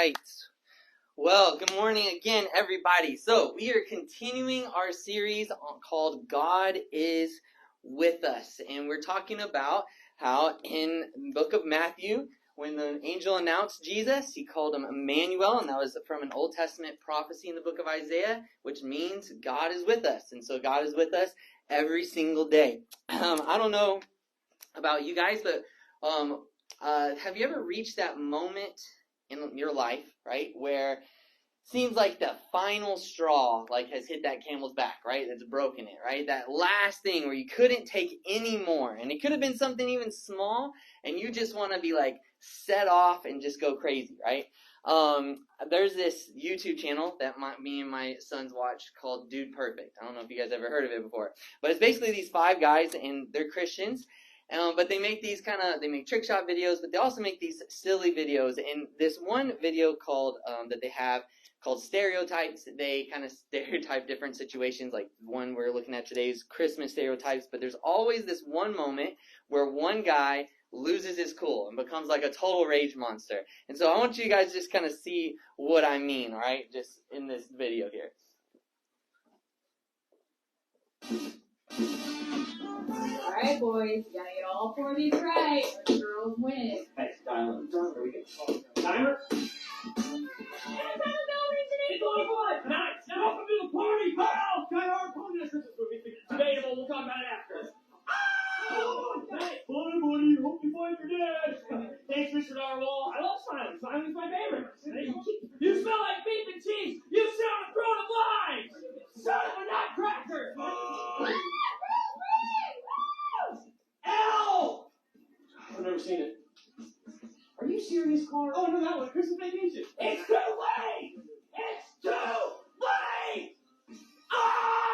right. Well, good morning again, everybody. So we are continuing our series called God is with Us. And we're talking about how in the book of Matthew, when the angel announced Jesus, he called him Emmanuel. And that was from an Old Testament prophecy in the book of Isaiah, which means God is with us. And so God is with us every single day. I don't know about you guys, but have you ever reached that moment in your life, right, where it seems like the final straw has hit that camel's back, right? That's broken it, right? That last thing where you couldn't take any more, and it could have been something even small, and you just want to be set off and just go crazy, right? There's this YouTube channel that me and my sons watch called Dude Perfect. I don't know if you guys ever heard of it before, but it's basically these 5 guys, and they're Christians. But they make these they make trick shot videos, but they also make these silly videos. And this one video that they have called Stereotypes, they kind of stereotype different situations, like one we're looking at today's Christmas stereotypes. But there's always this one moment where one guy loses his cool and becomes like a total rage monster. And so I want you guys to just kind of see what I mean, all right, just in this video here. All right, boys, you gotta get all 4 of these right, or the girls win. Hey, Tyler, are we getting timer? It's only 1 tonight. Now welcome to the party, pal. Got our opponent. This is debatable. We'll talk about it after. Oh, nice. Bye, buddy. Hope you find your dad. Thanks, Mr. Narwhal. I love Silence. Silence is my favorite. You smell like beef and cheese. You sit on a throne of lies. Son of a nutcracker. Ow! I've never seen it. Are you serious, Carl? Oh, no, that one. Christmas Vacation. It's too late! It's too late! Ah!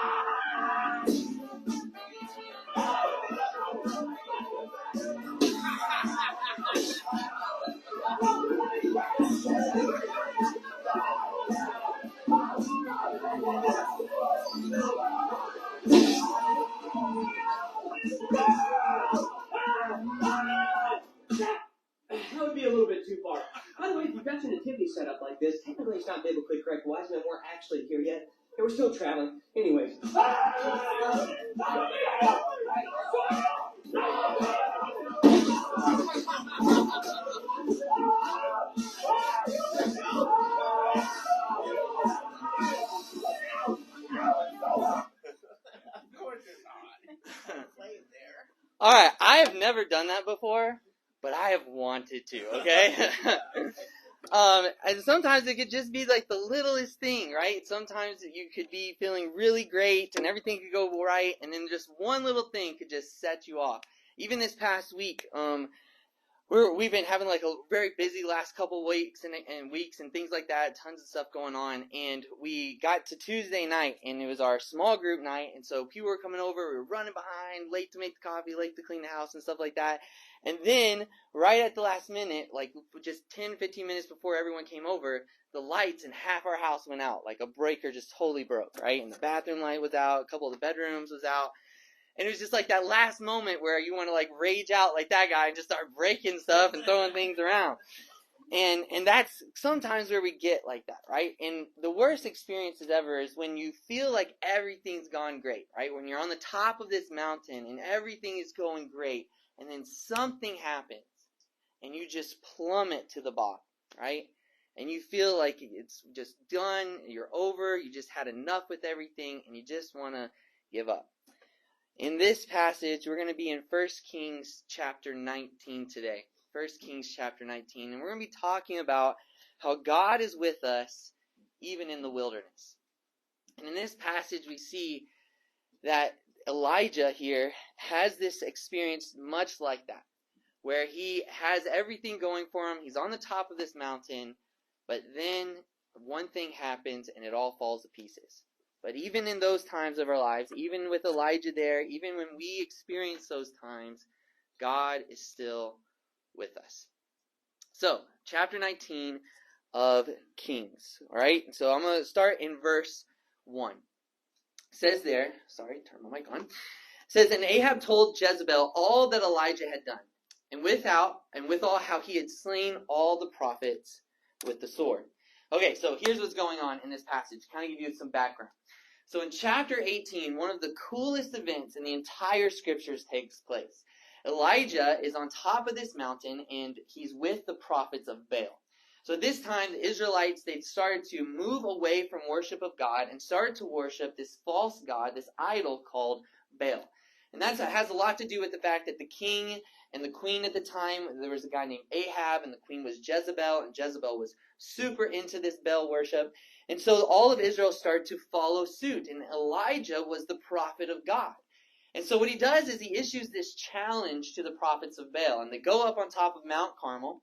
That would be a little bit too far. By the way, if you've got your nativity set up like this, technically it's not biblically correct. Wise men weren't actually here yet. They were still traveling. Anyways. All right, I have never done that before, but I have wanted to, okay? And sometimes it could just be the littlest thing, right? Sometimes you could be feeling really great and everything could go right, and then just one little thing could just set you off. Even this past week, we've been having a very busy last couple weeks and weeks and things like that, tons of stuff going on, and we got to Tuesday night, and it was our small group night, and so people were coming over, we were running behind, late to make the coffee, late to clean the house and stuff like that, and then right at the last minute, just 10-15 minutes before everyone came over, the lights in half our house went out, a breaker just totally broke, right, and the bathroom light was out, a couple of the bedrooms was out. And it was just that last moment where you want to rage out like that guy and just start breaking stuff and throwing things around. And that's sometimes where we get like that, right? And the worst experiences ever is when you feel like everything's gone great, right? When you're on the top of this mountain and everything is going great, and then something happens and you just plummet to the bottom, right? And you feel like it's just done, you're over, you just had enough with everything, and you just want to give up. In this passage, we're going to be in 1 Kings chapter 19 today. 1 Kings chapter 19. And we're going to be talking about how God is with us even in the wilderness. And in this passage, we see that Elijah here has this experience much like that, where he has everything going for him. He's on the top of this mountain, but then one thing happens and it all falls to pieces. But even in those times of our lives, even with Elijah there, even when we experience those times, God is still with us. So, chapter 19 of Kings. All right, so I'm going to start in verse 1. It says there, turn my mic on. It says, and Ahab told Jezebel all that Elijah had done, and with all how he had slain all the prophets with the sword. Okay, so here's what's going on in this passage. Kind of give you some background. So in chapter 18, one of the coolest events in the entire scriptures takes place. Elijah is on top of this mountain, and he's with the prophets of Baal. So at this time, the Israelites, they'd started to move away from worship of God and started to worship this false god, this idol called Baal. And that has a lot to do with the fact that the king and the queen at the time, there was a guy named Ahab, and the queen was Jezebel, and Jezebel was super into this Baal worship. And so all of Israel started to follow suit, and Elijah was the prophet of God. And so what he does is he issues this challenge to the prophets of Baal, and they go up on top of Mount Carmel,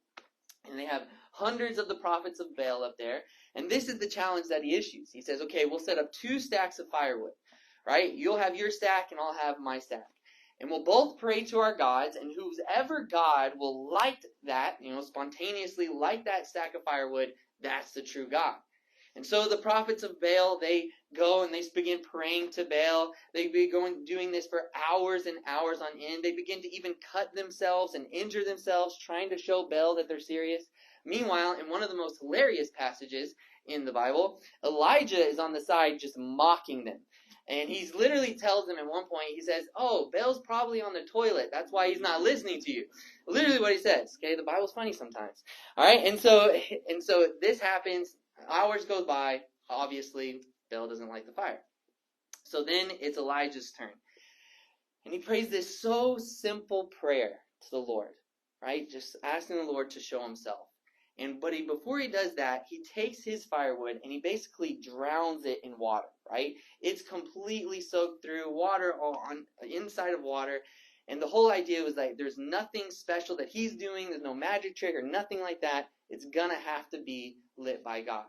and they have hundreds of the prophets of Baal up there, and this is the challenge that he issues. He says, okay, we'll set up 2 stacks of firewood, right? You'll have your stack, and I'll have my stack. And we'll both pray to our gods, and whoever God will light that, spontaneously light that stack of firewood, that's the true God. And so the prophets of Baal, they go and they begin praying to Baal. They begin doing this for hours and hours on end. They begin to even cut themselves and injure themselves, trying to show Baal that they're serious. Meanwhile, in one of the most hilarious passages in the Bible, Elijah is on the side just mocking them. And he literally tells them at one point, he says, oh, Baal's probably on the toilet. That's why he's not listening to you. Literally what he says. Okay, the Bible's funny sometimes. All right, and so this happens. Hours go by. Obviously, Baal doesn't like the fire. So then it's Elijah's turn. And he prays this so simple prayer to the Lord, right? Just asking the Lord to show himself. But before he does that, he takes his firewood and he basically drowns it in water, right? It's completely soaked through water on inside of water. And the whole idea was like there's nothing special that he's doing. There's no magic trick or nothing like that. It's going to have to be lit by God.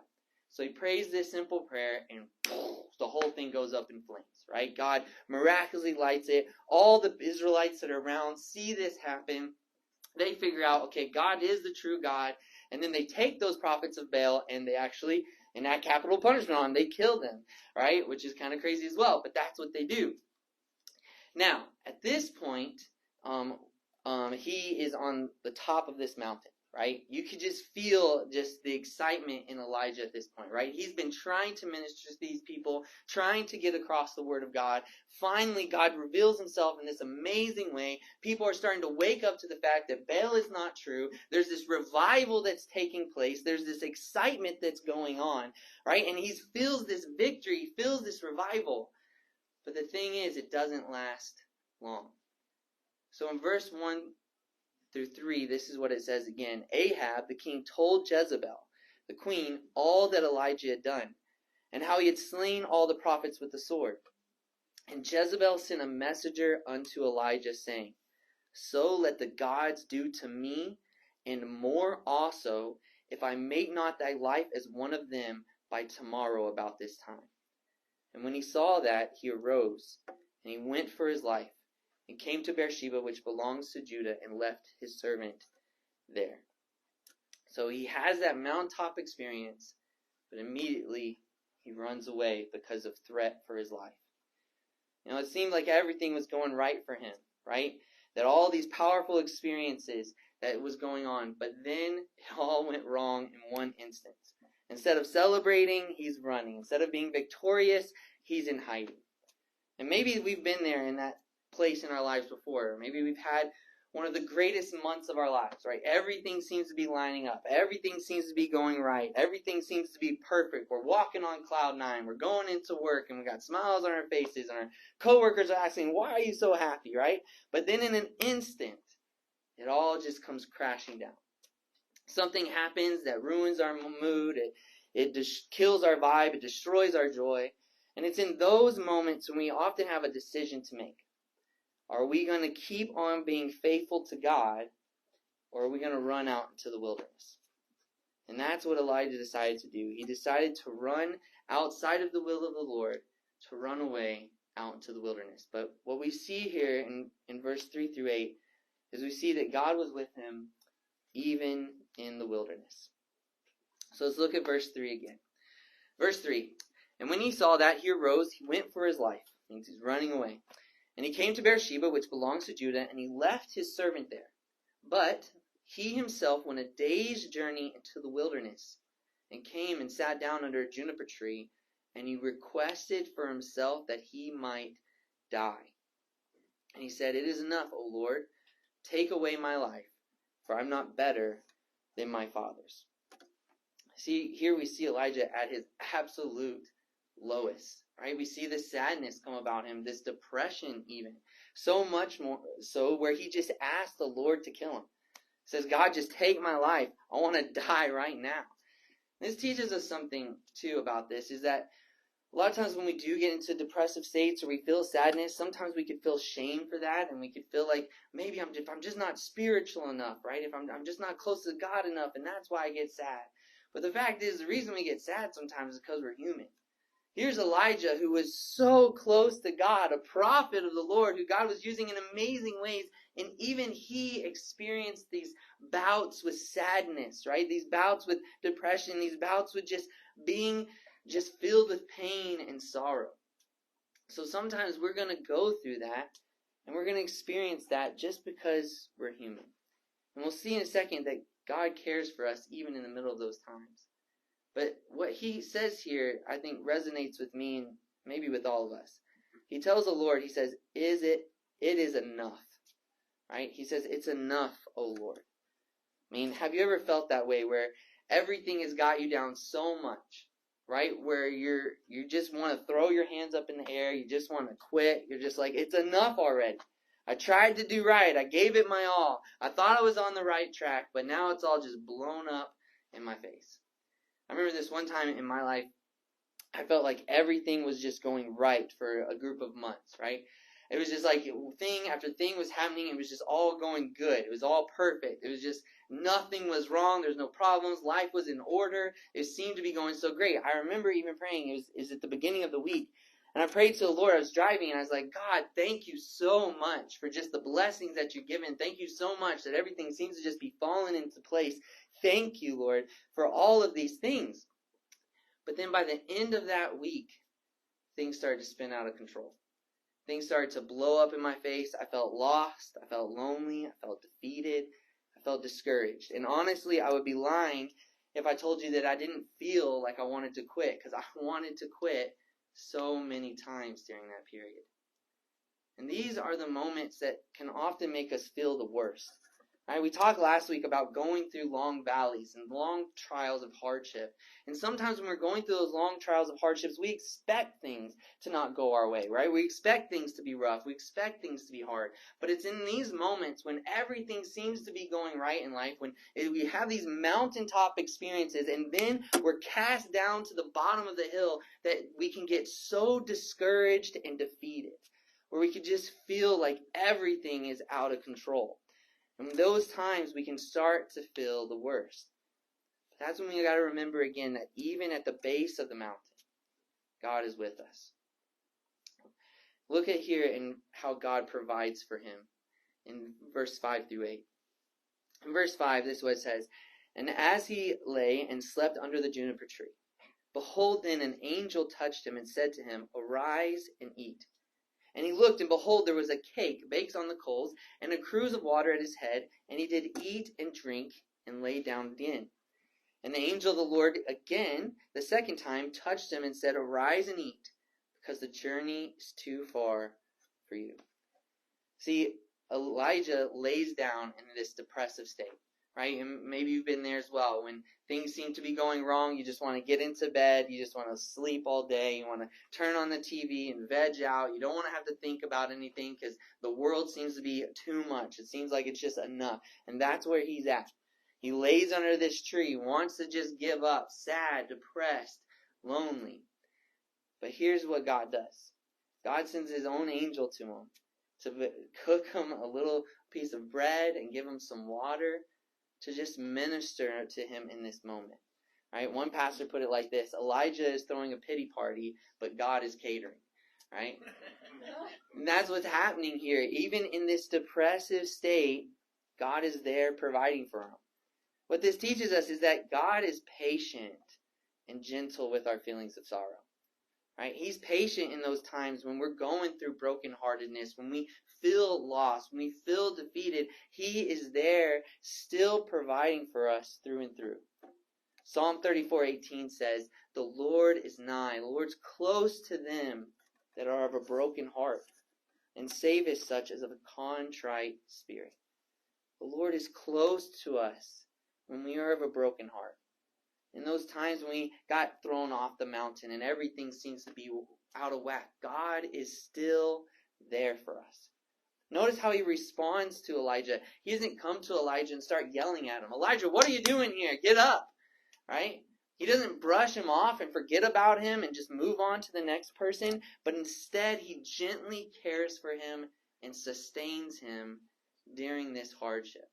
So he prays this simple prayer and the whole thing goes up in flames, right? God miraculously lights it. All the Israelites that are around see this happen. They figure out, okay, God is the true God. And then they take those prophets of Baal and they actually enact capital punishment on them. They kill them, right? Which is kind of crazy as well, but that's what they do. Now, at this point, he is on the top of this mountain, right? You could just feel just the excitement in Elijah at this point, right? He's been trying to minister to these people, trying to get across the word of God. Finally, God reveals himself in this amazing way. People are starting to wake up to the fact that Baal is not true. There's this revival that's taking place. There's this excitement that's going on, right? And he feels this victory, he feels this revival. But the thing is, it doesn't last long. So in verse 1 through 3, this is what it says again. Ahab, the king, told Jezebel, the queen, all that Elijah had done, and how he had slain all the prophets with the sword. And Jezebel sent a messenger unto Elijah, saying, so let the gods do to me, and more also, if I make not thy life as one of them by tomorrow about this time. And when he saw that, he arose, and he went for his life, and came to Beersheba, which belongs to Judah, and left his servant there. So he has that mountaintop experience, but immediately he runs away because of threat for his life. It seemed like everything was going right for him, right? That all these powerful experiences that was going on, but then it all went wrong in one instance. Instead of celebrating, he's running. Instead of being victorious, he's in hiding. And maybe we've been there in that place in our lives before. Maybe we've had one of the greatest months of our lives, right? Everything seems to be lining up. Everything seems to be going right. Everything seems to be perfect. We're walking on cloud 9. We're going into work and we got smiles on our faces and our coworkers are asking, why are you so happy, right? But then in an instant, it all just comes crashing down. Something happens that ruins our mood. It just kills our vibe. It destroys our joy. And it's in those moments when we often have a decision to make. Are we going to keep on being faithful to God, or are we going to run out into the wilderness? And that's what Elijah decided to do. He decided to run outside of the will of the Lord, to run away out into the wilderness. But what we see here in verse 3 through 8 is we see that God was with him even in the wilderness. So let's look at verse 3 again. Verse 3, and when he saw that, he arose, he went for his life. He's running away. And he came to Beersheba, which belongs to Judah, and he left his servant there. But he himself went a day's journey into the wilderness and came and sat down under a juniper tree, and he requested for himself that he might die. And he said, "It is enough, O Lord, take away my life, for I'm not better than my fathers." See, here we see Elijah at his absolute lowest, right? We see this sadness come about him, this depression even. So much more so where he just asked the Lord to kill him. He says, "God, just take my life. I want to die right now." This teaches us something, too, about this, is that a lot of times when we do get into depressive states or we feel sadness, sometimes we could feel shame for that, and we could feel like maybe I'm just not spiritual enough, right? If I'm just not close to God enough, and that's why I get sad. But the fact is, the reason we get sad sometimes is because we're human. Here's Elijah, who was so close to God, a prophet of the Lord, who God was using in amazing ways, and even he experienced these bouts with sadness, right? These bouts with depression, these bouts with just being just filled with pain and sorrow. So sometimes we're going to go through that, and we're going to experience that just because we're human. And we'll see in a second that God cares for us even in the middle of those times. But what he says here, I think, resonates with me and maybe with all of us. He tells the Lord, he says, it is enough. Right? He says, "It's enough, O Lord." I mean, have you ever felt that way where everything has got you down so much, right? Where you just want to throw your hands up in the air, you just want to quit. You're just like, it's enough already. I tried to do right. I gave it my all. I thought I was on the right track, but now it's all just blown up in my face. I remember this one time in my life, I felt like everything was just going right for a group of months, right? It was just like thing after thing was happening. It was just all going good. It was all perfect. It was just nothing was wrong. There was no problems. Life was in order. It seemed to be going so great. I remember even praying. It was at the beginning of the week. And I prayed to the Lord. I was driving and I was like, "God, thank you so much for just the blessings that you've given. Thank you so much that everything seems to just be falling into place. Thank you, Lord, for all of these things." But then by the end of that week, things started to spin out of control. Things started to blow up in my face. I felt lost. I felt lonely. I felt defeated. I felt discouraged. And honestly, I would be lying if I told you that I didn't feel like I wanted to quit, because I wanted to quit so many times during that period. And these are the moments that can often make us feel the worst. Right? We talked last week about going through long valleys and long trials of hardship. And sometimes when we're going through those long trials of hardships, we expect things to not go our way, right? We expect things to be rough. We expect things to be hard. But it's in these moments when everything seems to be going right in life, when we have these mountaintop experiences, and then we're cast down to the bottom of the hill, that we can get so discouraged and defeated, where we could just feel like everything is out of control. And in those times, we can start to feel the worst. But that's when we got to remember again that even at the base of the mountain, God is with us. Look at here in how God provides for him in verse 5 through 8. In verse 5, this is what it says, "And as he lay and slept under the juniper tree, behold, then an angel touched him and said to him, Arise and eat. And he looked, and behold, there was a cake baked on the coals, and a cruse of water at his head. And he did eat and drink, and lay down again. And the angel of the Lord again, the second time, touched him and said, Arise and eat, because the journey is too far for you." See, Elijah lays down in this depressive state, right? And maybe you've been there as well. When things seem to be going wrong, you just want to get into bed. You just want to sleep all day. You want to turn on the TV and veg out. You don't want to have to think about anything because the world seems to be too much. It seems like it's just enough. And that's where he's at. He lays under this tree, wants to just give up, sad, depressed, lonely. But here's what God does. God sends his own angel to him to cook him a little piece of bread and give him some water to just minister to him in this moment. Right? One pastor put it like this: Elijah is throwing a pity party, but God is catering. Right? And that's what's happening here. Even in this depressive state, God is there providing for him. What this teaches us is that God is patient and gentle with our feelings of sorrow. right? He's patient in those times when we're going through brokenheartedness, when we feel lost, when we feel defeated. He is there still providing for us through and through. Psalm 34:18 says, "The Lord is nigh, the Lord's close to them that are of a broken heart, and saveth such as of a contrite spirit." The Lord is close to us when we are of a broken heart. In those times when we got thrown off the mountain and everything seems to be out of whack, God is still there for us. Notice how he responds to Elijah. He doesn't come to Elijah and start yelling at him. "Elijah, what are you doing here? Get up." Right? He doesn't brush him off and forget about him and just move on to the next person, but instead he gently cares for him and sustains him during this hardship.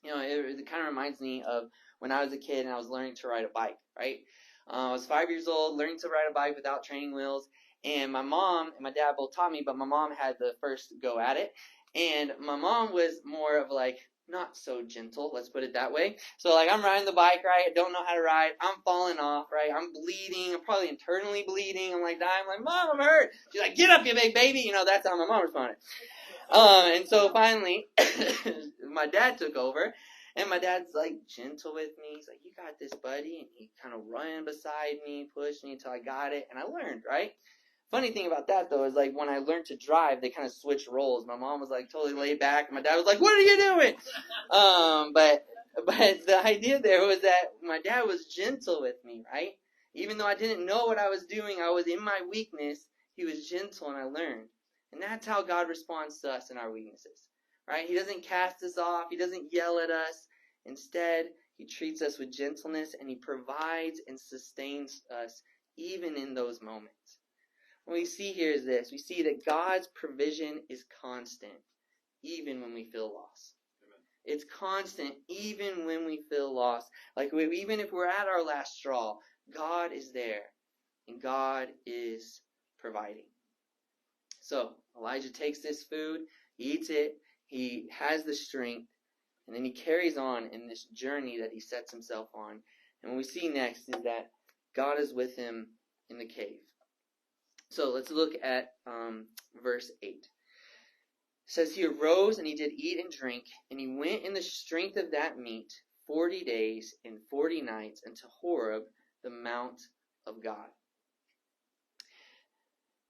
You know, it kind of reminds me of when I was a kid and I was learning to ride a bike, right? I was 5 years old, learning to ride a bike without training wheels, and my mom and my dad both taught me, but my mom had the first go at it, and my mom was more of like, not so gentle, let's put it that way. So like I'm riding the bike, right? I don't know how to ride. I'm falling off, right? I'm bleeding. I'm probably internally bleeding. I'm like dying. I'm like, "Mom, I'm hurt." She's like, "Get up, you big baby." You know, that's how my mom responded. And so finally, my dad took over, and my dad's like gentle with me. He's like, "You got this, buddy." And he kind of ran beside me, pushed me until I got it, and I learned, right? Funny thing about that, though, is like when I learned to drive, they kind of switched roles. My mom was like totally laid back, and my dad was like, "What are you doing?" But the idea there was that my dad was gentle with me, right? Even though I didn't know what I was doing, I was in my weakness. He was gentle, and I learned. And that's how God responds to us in our weaknesses, right? He doesn't cast us off. He doesn't yell at us. Instead, he treats us with gentleness, and he provides and sustains us even in those moments. What we see here is this. We see that God's provision is constant, even when we feel lost. Amen. It's constant, even when we feel lost. Like even if we're at our last straw, God is there, and God is providing. So Elijah takes this food, he eats it, he has the strength, and then he carries on in this journey that he sets himself on. And what we see next is that God is with him in the cave. So let's look at verse 8. It says, "He arose and he did eat and drink, and he went in the strength of that meat 40 days and 40 nights unto Horeb, the mount of God."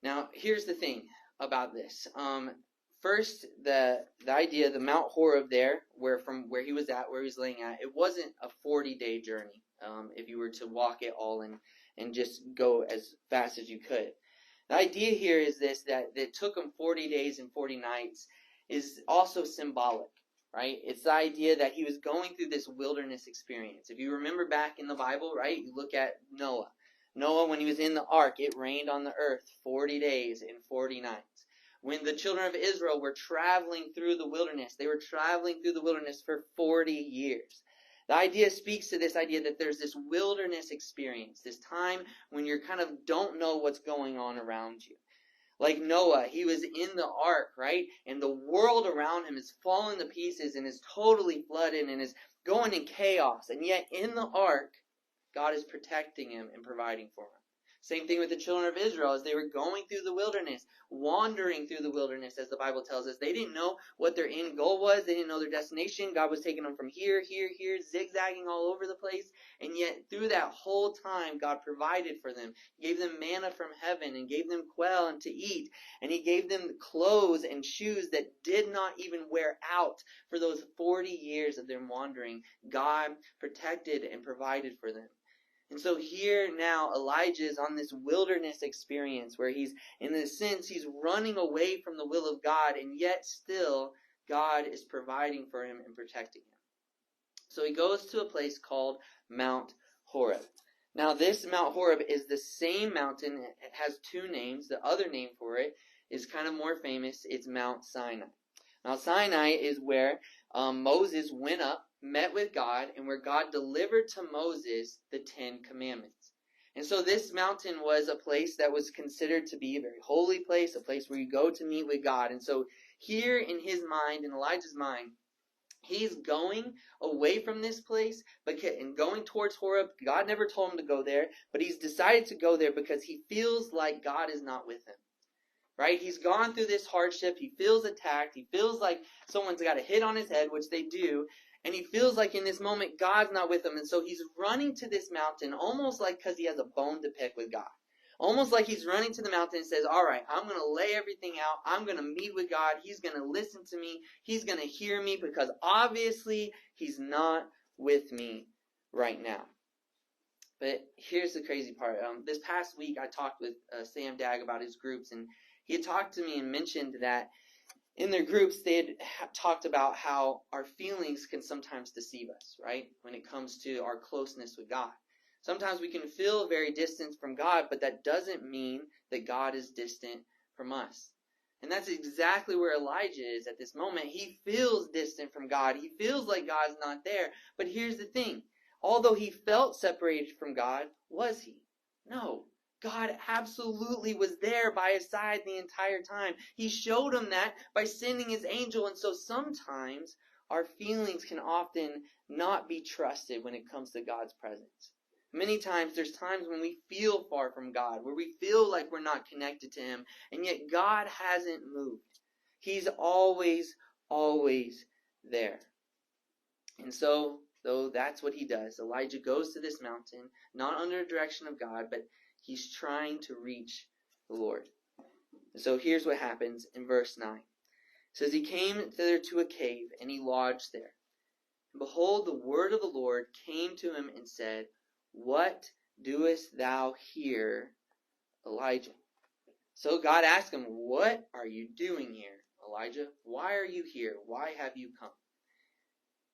Now, here's the thing about this. First, the idea, the Mount Horeb there, from where he was at, where he was laying at, it wasn't a 40-day journey if you were to walk it all and just go as fast as you could. The idea here is this, that it took him 40 days and 40 nights is also symbolic, right? It's the idea that he was going through this wilderness experience. If you remember back in the Bible, right, you look at Noah. Noah, when he was in the ark, it rained on the earth 40 days and 40 nights. When the children of Israel were traveling through the wilderness, they were traveling through the wilderness for 40 years. The idea speaks to this idea that there's this wilderness experience, this time when you kind of don't know what's going on around you. Like Noah, he was in the ark, right? And the world around him is falling to pieces and is totally flooded and is going in chaos. And yet in the ark, God is protecting him and providing for him. Same thing with the children of Israel as they were going through the wilderness, wandering through the wilderness, as the Bible tells us. They didn't know what their end goal was. They didn't know their destination. God was taking them from here, zigzagging all over the place. And yet, through that whole time, God provided for them. He gave them manna from heaven and gave them quail and to eat. And he gave them clothes and shoes that did not even wear out for those 40 years of their wandering. God protected and provided for them. And so here now Elijah is on this wilderness experience where he's, in a sense, he's running away from the will of God, and yet still God is providing for him and protecting him. So he goes to a place called Mount Horeb. Now this Mount Horeb is the same mountain. It has two names. The other name for it is kind of more famous. It's Mount Sinai. Mount Sinai is where Moses went up, met with God, and where God delivered to Moses the 10 Commandments. And so this mountain was a place that was considered to be a very holy place, a place where you go to meet with God. And so here in his mind, in Elijah's mind, He's going away from this place and going towards Horeb. God never told him to go there, but he's decided to go there because he feels like God is not with him. Right? He's gone through this hardship. He feels attacked. He feels like someone's got a hit on his head, which they do. And he feels like in this moment, God's not with him. And so he's running to this mountain almost like because he has a bone to pick with God. Almost like he's running to the mountain and says, all right, I'm going to lay everything out. I'm going to meet with God. He's going to listen to me. He's going to hear me because obviously he's not with me right now. But here's the crazy part. This past week, I talked with Sam Dagg about his groups, and he had talked to me and mentioned that in their groups, they had talked about how our feelings can sometimes deceive us, right? When it comes to our closeness with God. Sometimes we can feel very distant from God, but that doesn't mean that God is distant from us. And that's exactly where Elijah is at this moment. He feels distant from God. He feels like God's not there. But here's the thing. Although he felt separated from God, was he? No. God absolutely was there by his side the entire time. He showed him that by sending his angel. And so sometimes our feelings can often not be trusted when it comes to God's presence. Many times there's times when we feel far from God, where we feel like we're not connected to him, and yet God hasn't moved. He's always, always there. And so, though that's what he does, Elijah goes to this mountain, not under the direction of God, but he's trying to reach the Lord. And so here's what happens in verse 9. It says, he came thither to a cave, and he lodged there. And behold, the word of the Lord came to him and said, what doest thou here, Elijah? So God asked him, what are you doing here, Elijah? Why are you here? Why have you come?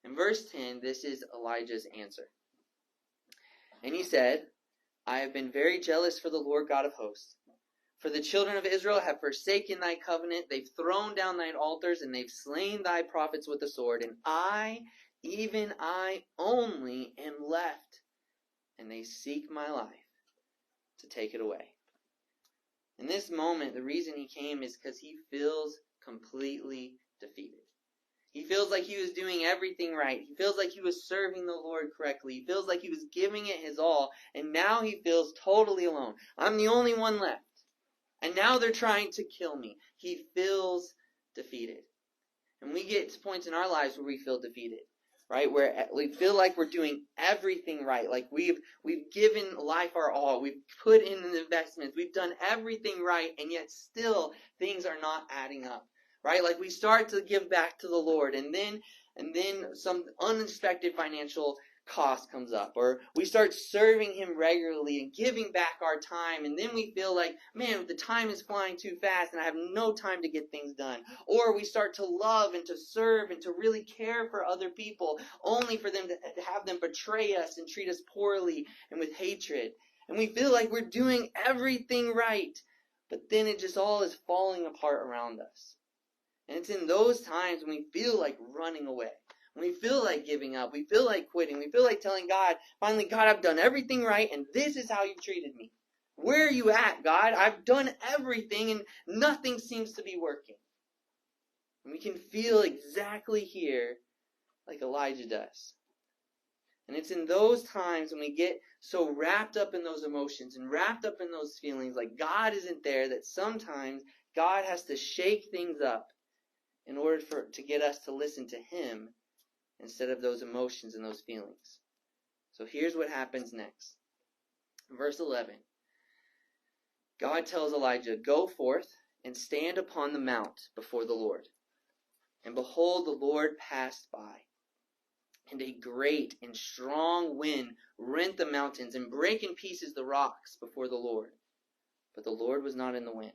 In verse 10, this is Elijah's answer. And he said, I have been very jealous for the Lord God of hosts. For the children of Israel have forsaken thy covenant. They've thrown down thine altars, and they've slain thy prophets with the sword. And I, even I only, am left. And they seek my life to take it away. In this moment, the reason he came is because he feels completely defeated. He feels like he was doing everything right. He feels like he was serving the Lord correctly. He feels like he was giving it his all. And now he feels totally alone. I'm the only one left. And now they're trying to kill me. He feels defeated. And we get to points in our lives where we feel defeated. Right? Where we feel like we're doing everything right. Like we've given life our all. We've put in the investments. We've done everything right. And yet still things are not adding up. Right? Like we start to give back to the Lord. And then some unexpected financial cost comes up. Or we start serving him regularly and giving back our time. And then we feel like, man, the time is flying too fast and I have no time to get things done. Or we start to love and to serve and to really care for other people only for them to have them betray us and treat us poorly and with hatred. And we feel like we're doing everything right. But then it just all is falling apart around us. And it's in those times when we feel like running away. When we feel like giving up, we feel like quitting, we feel like telling God, finally, God, I've done everything right, and this is how you've treated me. Where are you at, God? I've done everything, and nothing seems to be working. And we can feel exactly here like Elijah does. And it's in those times when we get so wrapped up in those emotions and wrapped up in those feelings like God isn't there that sometimes God has to shake things up in order to get us to listen to him instead of those emotions and those feelings. So here's what happens next. Verse 11. God tells Elijah, go forth and stand upon the mount before the Lord. And behold, the Lord passed by. And a great and strong wind rent the mountains and brake in pieces the rocks before the Lord. But the Lord was not in the wind.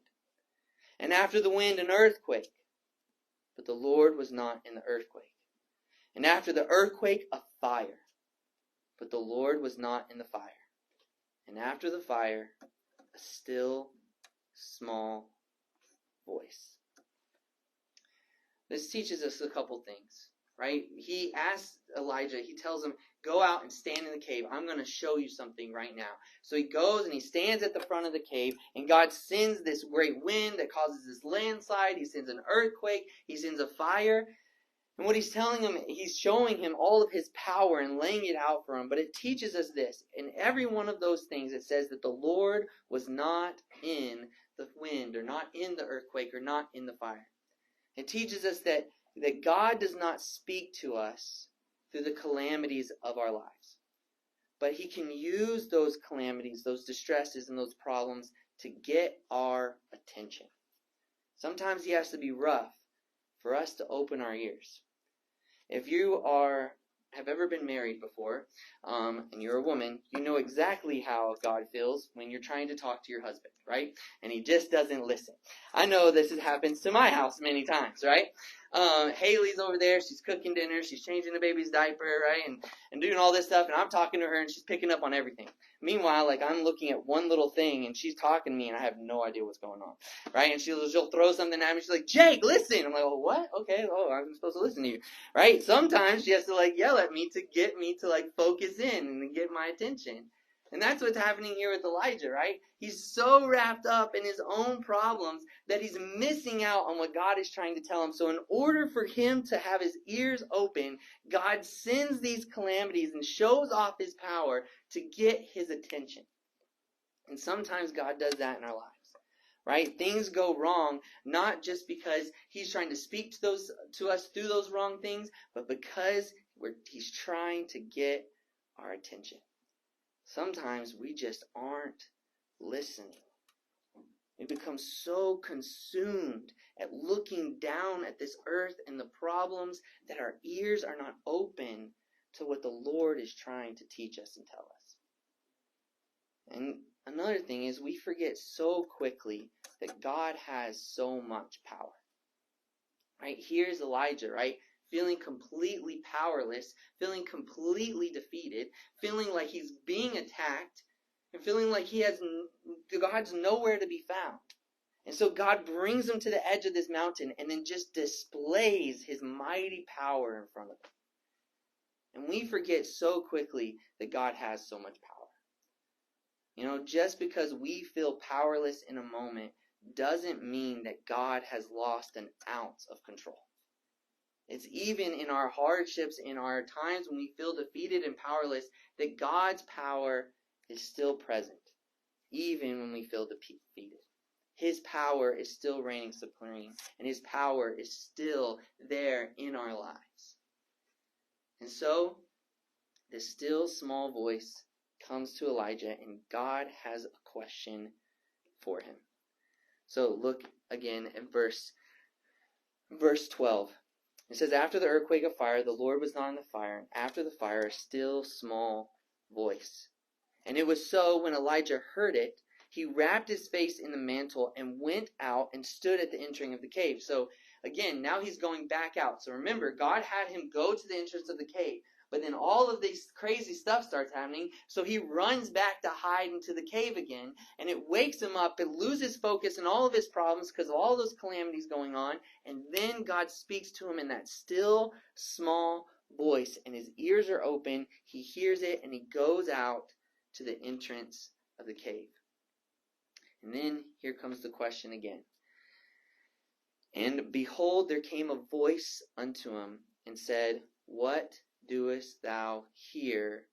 And after the wind, an earthquake. But the Lord was not in the earthquake. And after the earthquake, a fire. But the Lord was not in the fire. And after the fire, a still, small voice. This teaches us a couple things, right? He asks Elijah, he tells him, go out and stand in the cave. I'm going to show you something right now. So he goes and he stands at the front of the cave, and God sends this great wind that causes this landslide. He sends an earthquake. He sends a fire. And what he's telling him, he's showing him all of his power and laying it out for him. But it teaches us this. In every one of those things, it says that the Lord was not in the wind, or not in the earthquake, or not in the fire. It teaches us that God does not speak to us through the calamities of our lives. But he can use those calamities, those distresses, and those problems to get our attention. Sometimes he has to be rough for us to open our ears. If you have ever been married before, and you're a woman, you know exactly how God feels when you're trying to talk to your husband, right? And he just doesn't listen. I know this happens to my house many times, right? Haley's over there, she's cooking dinner, she's changing the baby's diaper, right? And doing all this stuff, and I'm talking to her, and she's picking up on everything. Meanwhile, like, I'm looking at one little thing, and she's talking to me, and I have no idea what's going on, right? And she'll throw something at me, she's like, Jake, listen! I'm like, oh, what? Okay, I'm supposed to listen to you, right? Sometimes she has to, like, yell at me to get me to, like, focus in and to get my attention. And that's what's happening here with Elijah, right? He's so wrapped up in his own problems that he's missing out on what God is trying to tell him. So in order for him to have his ears open, God sends these calamities and shows off his power to get his attention. And sometimes God does that in our lives, right? Things go wrong, not just because he's trying to speak to us through those wrong things, but because he's trying to get our attention. Sometimes we just aren't listening. We become so consumed at looking down at this earth and the problems that our ears are not open to what the Lord is trying to teach us and tell us. And another thing is we forget so quickly that God has so much power. Right? Here's Elijah, right? Feeling completely powerless, feeling completely defeated, feeling like he's being attacked, and feeling like God's nowhere to be found. And so God brings him to the edge of this mountain and then just displays his mighty power in front of him. And we forget so quickly that God has so much power. You know, just because we feel powerless in a moment doesn't mean that God has lost an ounce of control. It's even in our hardships, in our times when we feel defeated and powerless, that God's power is still present, even when we feel defeated. His power is still reigning supreme, and his power is still there in our lives. And so, this still small voice comes to Elijah, and God has a question for him. So look again at verse 12. It says, after the earthquake of fire, the Lord was not in the fire, and after the fire, a still small voice. And it was so, when Elijah heard it, he wrapped his face in the mantle and went out and stood at the entering of the cave. So again, now he's going back out. So remember, God had him go to the entrance of the cave. But then all of this crazy stuff starts happening, so he runs back to hide into the cave again, and it wakes him up. It loses focus in all of his problems because of all those calamities going on, and then God speaks to him in that still, small voice, and his ears are open, he hears it, and he goes out to the entrance of the cave. And then here comes the question again. And behold, there came a voice unto him, and said, What doest thou here,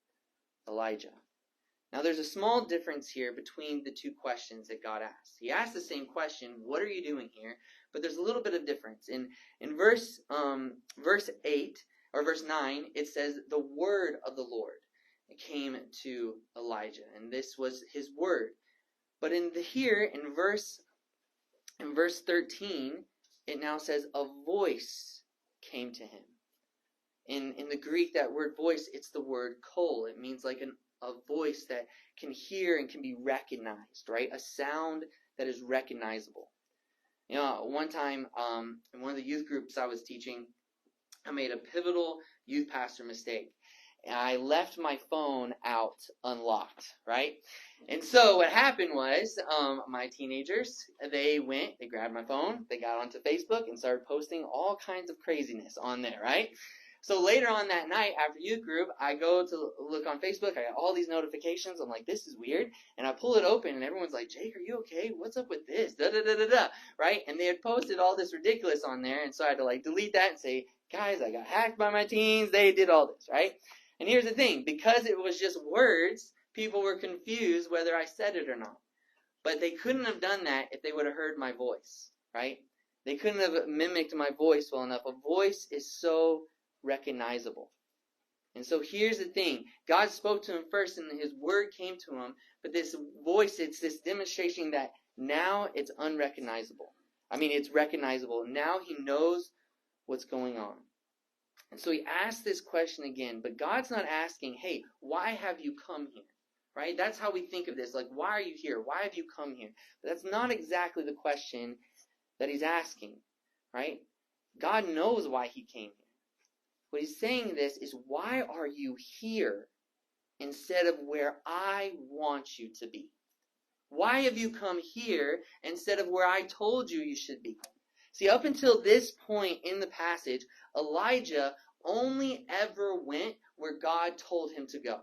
Elijah? Now there's a small difference here between the two questions that God asked. He asked the same question, what are you doing here? But there's a little bit of difference. In verse 8 or verse 9, it says the word of the Lord came to Elijah, and this was his word. But in verse 13, it now says a voice came to him. In the Greek, that word voice, it's the word kol. It means like a voice that can hear and can be recognized, right? A sound that is recognizable. You know, one time, in one of the youth groups I was teaching, I made a pivotal youth pastor mistake. And I left my phone out unlocked, right? And so what happened was, my teenagers, they grabbed my phone, they got onto Facebook and started posting all kinds of craziness on there, right? So later on that night, after youth group, I go to look on Facebook. I got all these notifications. I'm like, this is weird. And I pull it open, and everyone's like, Jake, are you okay? What's up with this? Da-da-da-da-da, right? And they had posted all this ridiculous on there, and so I had to, like, delete that and say, Guys, I got hacked by my teens. They did all this, right? And here's the thing. Because it was just words, people were confused whether I said it or not. But they couldn't have done that if they would have heard my voice, right? They couldn't have mimicked my voice well enough. A voice is so recognizable. And so here's the thing. God spoke to him first and his word came to him. But this voice, it's this demonstration that now it's unrecognizable. I mean, it's recognizable. Now he knows what's going on. And so he asked this question again. But God's not asking, hey, why have you come here? Right? That's how we think of this. Like, why are you here? Why have you come here? But that's not exactly the question that he's asking. Right? God knows why he came here. What he's saying this is, why are you here instead of where I want you to be? Why have you come here instead of where I told you you should be? See, up until this point in the passage, Elijah only ever went where God told him to go.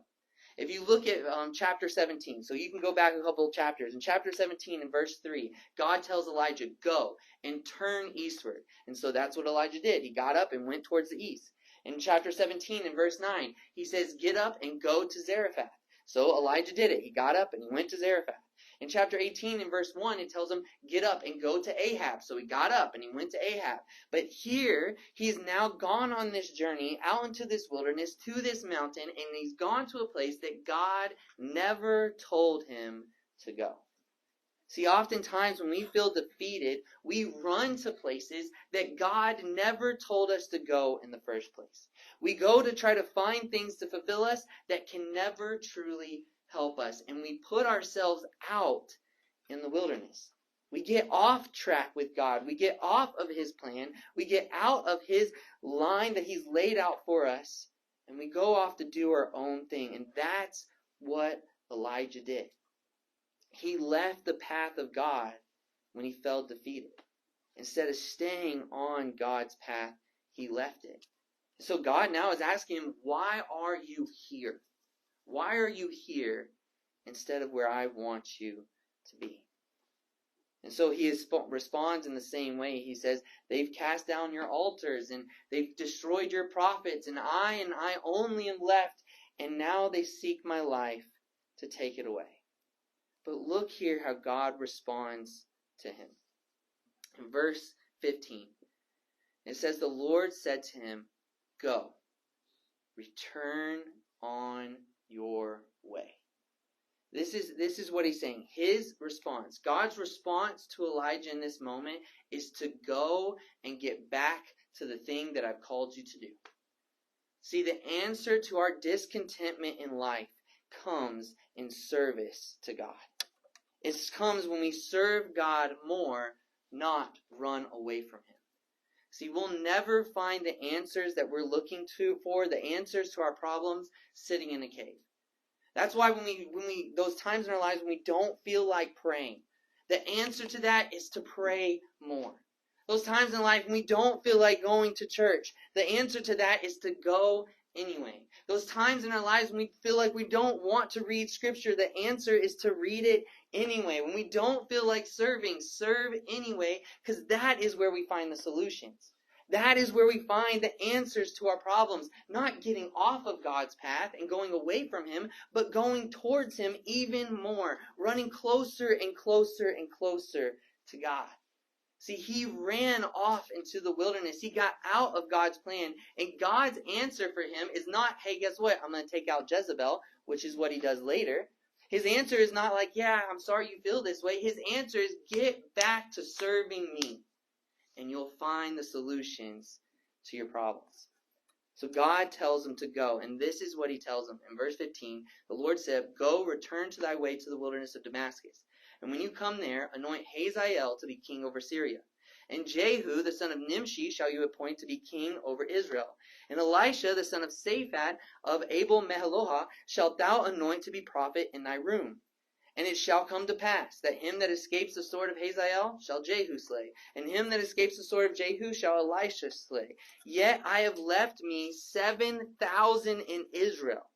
If you look at chapter 17, so you can go back a couple of chapters. In chapter 17 and verse 3, God tells Elijah, go and turn eastward. And so that's what Elijah did. He got up and went towards the east. In chapter 17 and verse 9, he says, get up and go to Zarephath. So Elijah did it. He got up and he went to Zarephath. In chapter 18 and verse 1, it tells him, get up and go to Ahab. So he got up and he went to Ahab. But here, he's now gone on this journey out into this wilderness to this mountain, and he's gone to a place that God never told him to go. See, oftentimes when we feel defeated, we run to places that God never told us to go in the first place. We go to try to find things to fulfill us that can never truly help us. And we put ourselves out in the wilderness. We get off track with God. We get off of his plan. We get out of his line that he's laid out for us. And we go off to do our own thing. And that's what Elijah did. He left the path of God when he felt defeated. Instead of staying on God's path, he left it. So God now is asking him, why are you here? Why are you here instead of where I want you to be? And so he responds in the same way. He says, they've cast down your altars and they've destroyed your prophets, and I only am left, and now they seek my life to take it away. But look here how God responds to him. In verse 15, it says, the Lord said to him, go, return on your way. This is what he's saying. His response, God's response to Elijah in this moment is to go and get back to the thing that I've called you to do. See, the answer to our discontentment in life comes in service to God. It comes when we serve God more, not run away from him. See, we'll never find the answers that we're looking for, the answers to our problems, sitting in a cave. That's why when we those times in our lives when we don't feel like praying, the answer to that is to pray more. Those times in life when we don't feel like going to church, the answer to that is to go anyway. Those times in our lives when we feel like we don't want to read scripture, the answer is to read it anyway. When we don't feel like serving, serve anyway, because that is where we find the solutions. That is where we find the answers to our problems. Not getting off of God's path and going away from him, but going towards him even more, running closer and closer and closer to God. See, he ran off into the wilderness. He got out of God's plan. And God's answer for him is not, hey, guess what? I'm going to take out Jezebel, which is what he does later. His answer is not like, yeah, I'm sorry you feel this way. His answer is, get back to serving me, and you'll find the solutions to your problems. So God tells him to go, and this is what he tells him. In verse 15, the Lord said, go, return to thy way to the wilderness of Damascus. And when you come there, anoint Hazael to be king over Syria. And Jehu, the son of Nimshi, shall you appoint to be king over Israel. And Elisha, the son of Shaphat of Abel-Meholah, shalt thou anoint to be prophet in thy room. And it shall come to pass that him that escapes the sword of Hazael shall Jehu slay, and him that escapes the sword of Jehu shall Elisha slay. Yet I have left me 7,000 in Israel,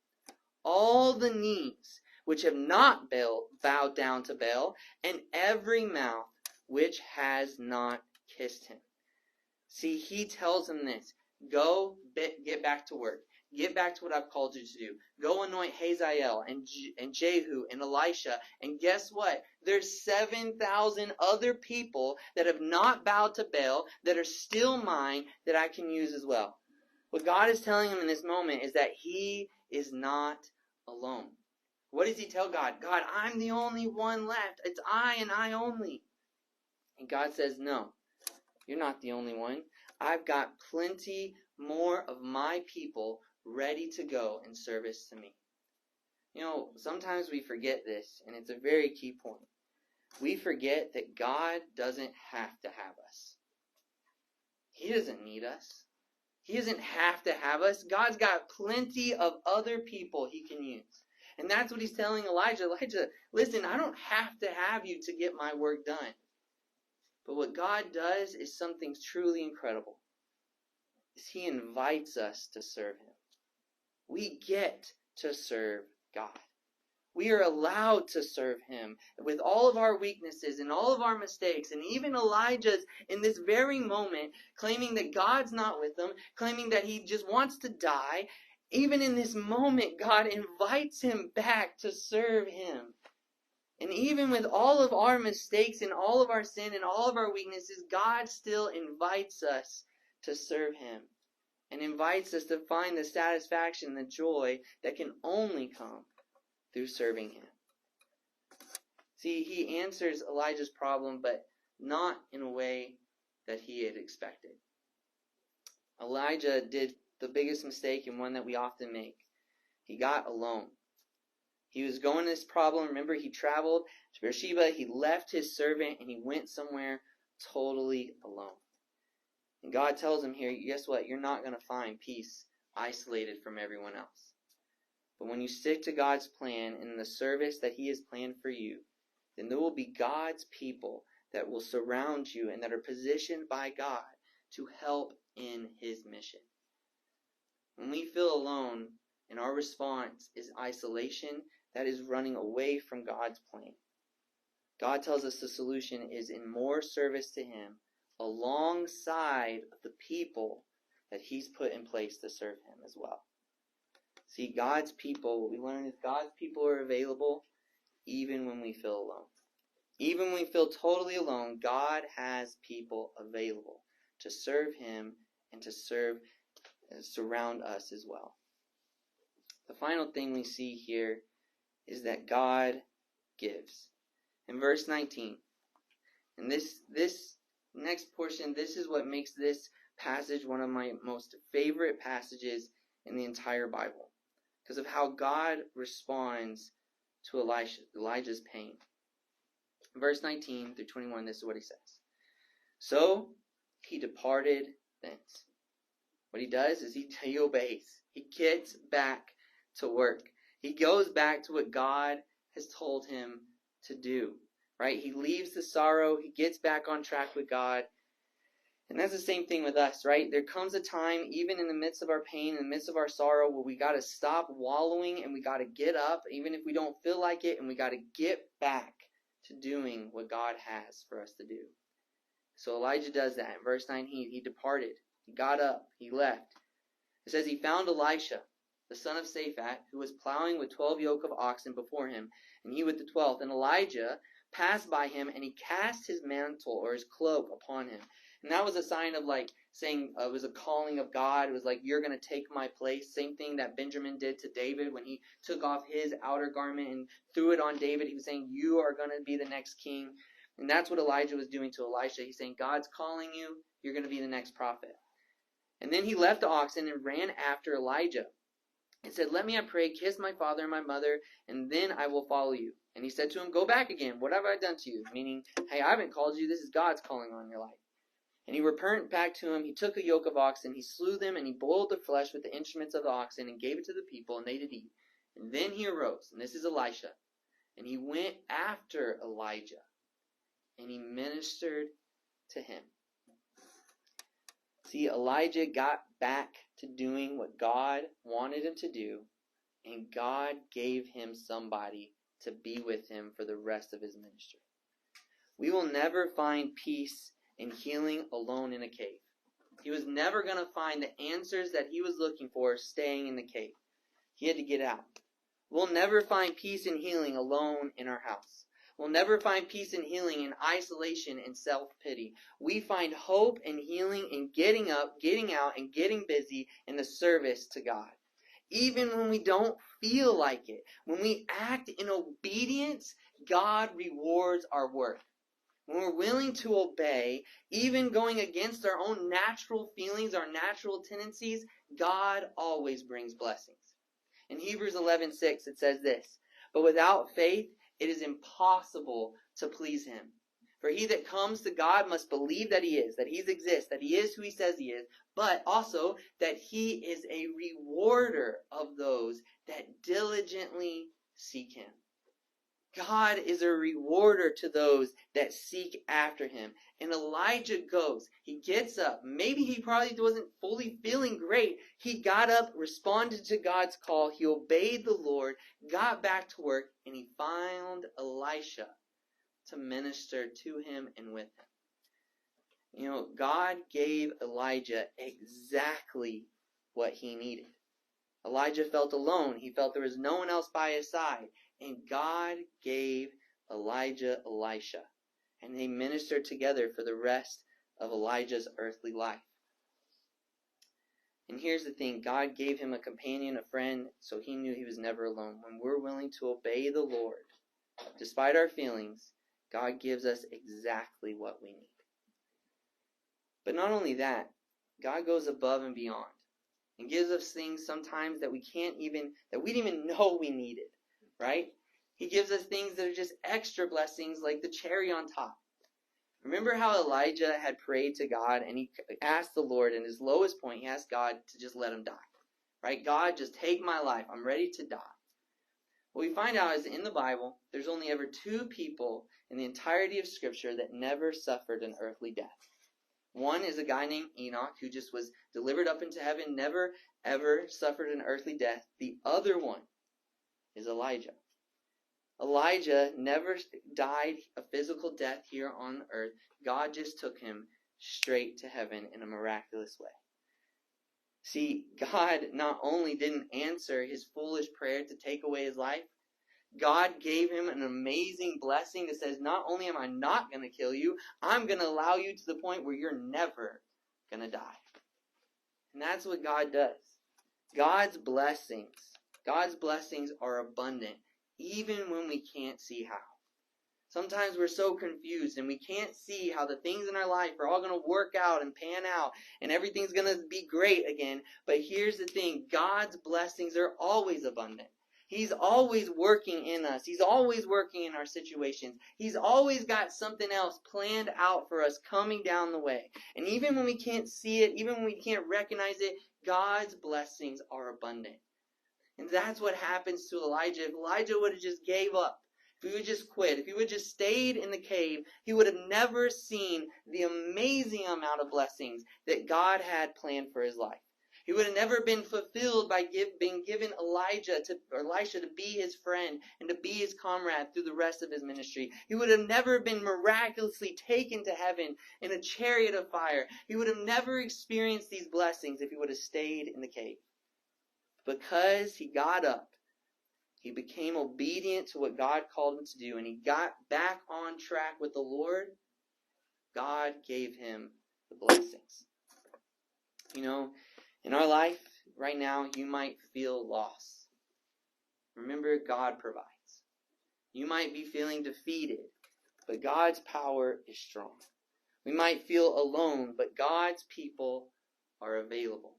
all the knees which have not bowed down to Baal, and every mouth which has not kissed him. See, he tells him this. Go, get back to work. Get back to what I've called you to do. Go anoint Hazael and Jehu and Elisha. And guess what? There's 7,000 other people that have not bowed to Baal that are still mine that I can use as well. What God is telling him in this moment is that he is not alone. What does he tell God? God, I'm the only one left. It's I and I only. And God says, no, you're not the only one. I've got plenty more of my people ready to go in service to me. You know, sometimes we forget this, and it's a very key point. We forget that God doesn't have to have us. He doesn't need us. He doesn't have to have us. God's got plenty of other people he can use. And that's what he's telling Elijah. Elijah, listen, I don't have to have you to get my work done. But what God does is something truly incredible. Is he invites us to serve him. We get to serve God. We are allowed to serve him with all of our weaknesses and all of our mistakes. And even Elijah's in this very moment claiming that God's not with him, claiming that he just wants to die. Even in this moment, God invites him back to serve him. And even with all of our mistakes and all of our sin and all of our weaknesses, God still invites us to serve him. And invites us to find the satisfaction and the joy that can only come through serving him. See, he answers Elijah's problem, but not in a way that he had expected. Elijah did the biggest mistake and one that we often make. He got alone. He was going to this problem. Remember, he traveled to Beersheba. He left his servant and he went somewhere totally alone. And God tells him here, guess what? You're not going to find peace isolated from everyone else. But when you stick to God's plan and the service that he has planned for you, then there will be God's people that will surround you and that are positioned by God to help in his mission. When we feel alone and our response is isolation, that is running away from God's plan. God tells us the solution is in more service to him alongside of the people that he's put in place to serve him as well. See, God's people, what we learn is God's people are available even when we feel alone. Even when we feel totally alone, God has people available to serve him and to surround us as well. The final thing we see here is that God gives. In verse 19, and this next portion, this is what makes this passage one of my most favorite passages in the entire Bible, because of how God responds to Elijah's pain. In verse 19 through 21, this is what he says. So he departed thence. What he does is he obeys. He gets back to work. He goes back to what God has told him to do. Right? He leaves the sorrow. He gets back on track with God. And that's the same thing with us, right? There comes a time, even in the midst of our pain, in the midst of our sorrow, where we got to stop wallowing and we got to get up, even if we don't feel like it, and we got to get back to doing what God has for us to do. So Elijah does that. In verse 9, he departed. He got up. He left. It says he found Elisha, the son of Shaphat, who was plowing with 12 yoke of oxen before him, and he with the 12th. And Elijah passed by him, and he cast his mantle or his cloak upon him. And that was a sign of like saying it was a calling of God. It was like, you're going to take my place. Same thing that Benjamin did to David when he took off his outer garment and threw it on David. He was saying, you are going to be the next king. And that's what Elijah was doing to Elisha. He's saying, God's calling you. You're going to be the next prophet. And then he left the oxen and ran after Elijah and said, let me, I pray, kiss my father and my mother, and then I will follow you. And he said to him, go back again. What have I done to you? Meaning, hey, I haven't called you. This is God's calling on your life. And he returned back to him. He took a yoke of oxen. He slew them, and he boiled the flesh with the instruments of the oxen and gave it to the people, and they did eat. And then he arose, and this is Elisha, and he went after Elijah, and he ministered to him. See, Elijah got back to doing what God wanted him to do, and God gave him somebody to be with him for the rest of his ministry. We will never find peace and healing alone in a cave. He was never going to find the answers that he was looking for staying in the cave. He had to get out. We'll never find peace and healing alone in our house. We'll never find peace and healing in isolation and self-pity. We find hope and healing in getting up, getting out, and getting busy in the service to God. Even when we don't feel like it, when we act in obedience, God rewards our work. When we're willing to obey, even going against our own natural feelings, our natural tendencies, God always brings blessings. In Hebrews 11:6, it says this, "But without faith, it is impossible to please him. For he that comes to God must believe that he exists, that he is who he says he is, but also that he is a rewarder of those that diligently seek him." God is a rewarder to those that seek after him. And Elijah goes. He gets up. Maybe he probably wasn't fully feeling great. He got up, responded to God's call. He obeyed the Lord, got back to work, and he found Elisha to minister to him and with him. You know, God gave Elijah exactly what he needed. Elijah felt alone. He felt there was no one else by his side. And God gave Elijah Elisha. And they ministered together for the rest of Elijah's earthly life. And here's the thing. God gave him a companion, a friend, so he knew he was never alone. When we're willing to obey the Lord, despite our feelings, God gives us exactly what we need. But not only that, God goes above and beyond and gives us things sometimes that we didn't even know we needed, right? He gives us things that are just extra blessings, like the cherry on top. Remember how Elijah had prayed to God and he asked the Lord in his lowest point, he asked God to just let him die, right? God, just take my life. I'm ready to die. What we find out is in the Bible, there's only ever two people in the entirety of Scripture that never suffered an earthly death. One is a guy named Enoch who just was delivered up into heaven, never ever suffered an earthly death. The other one is Elijah. Elijah never died a physical death here on earth. God just took him straight to heaven in a miraculous way. See, God not only didn't answer his foolish prayer to take away his life, God gave him an amazing blessing that says, not only am I not going to kill you, I'm going to allow you to the point where you're never going to die. And that's what God does. God's blessings are abundant, even when we can't see how. Sometimes we're so confused and we can't see how the things in our life are all going to work out and pan out and everything's going to be great again. But here's the thing. God's blessings are always abundant. He's always working in us. He's always working in our situations. He's always got something else planned out for us coming down the way. And even when we can't see it, even when we can't recognize it, God's blessings are abundant. And that's what happens to Elijah. If Elijah would have just gave up, if he would just quit, if he would have just stayed in the cave, he would have never seen the amazing amount of blessings that God had planned for his life. He would have never been fulfilled by being given Elisha to be his friend and to be his comrade through the rest of his ministry. He would have never been miraculously taken to heaven in a chariot of fire. He would have never experienced these blessings if he would have stayed in the cave. Because he got up, he became obedient to what God called him to do, and he got back on track with the Lord, God gave him the blessings. You know, in our life right now, you might feel lost. Remember, God provides. You might be feeling defeated, but God's power is strong. We might feel alone, but God's people are available.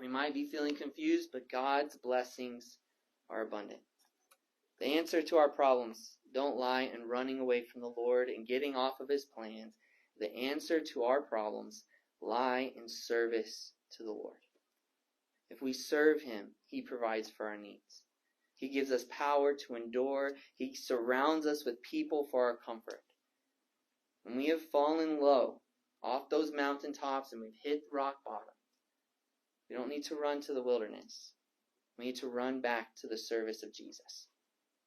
We might be feeling confused, but God's blessings are abundant. The answer to our problems don't lie in running away from the Lord and getting off of his plans. The answer to our problems lie in service to the Lord. If we serve him, he provides for our needs. He gives us power to endure. He surrounds us with people for our comfort. When we have fallen low off those mountaintops and we've hit rock bottom, we don't need to run to the wilderness. We need to run back to the service of Jesus.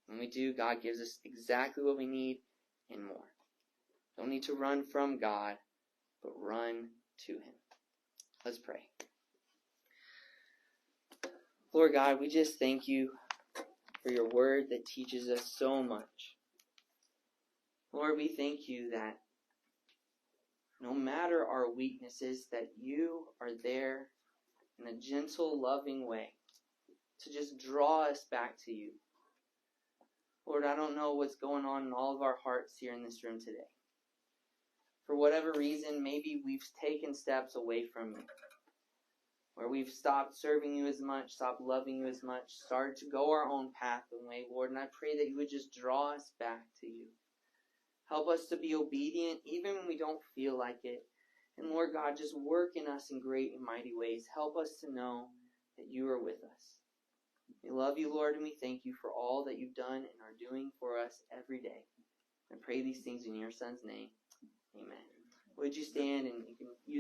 When we do, God gives us exactly what we need and more. Don't need to run from God, but run to him. Let's pray. Lord God, we just thank you for your word that teaches us so much. Lord, we thank you that no matter our weaknesses, that you are there in a gentle, loving way to just draw us back to you. Lord, I don't know what's going on in all of our hearts here in this room today. For whatever reason, maybe we've taken steps away from you, where we've stopped serving you as much, stopped loving you as much, started to go our own path and way, Lord, and I pray that you would just draw us back to you. Help us to be obedient even when we don't feel like it. And Lord God, just work in us in great and mighty ways. Help us to know that you are with us. We love you, Lord, and we thank you for all that you've done and are doing for us every day. I pray these things in your Son's name. Amen. Would you stand and you can use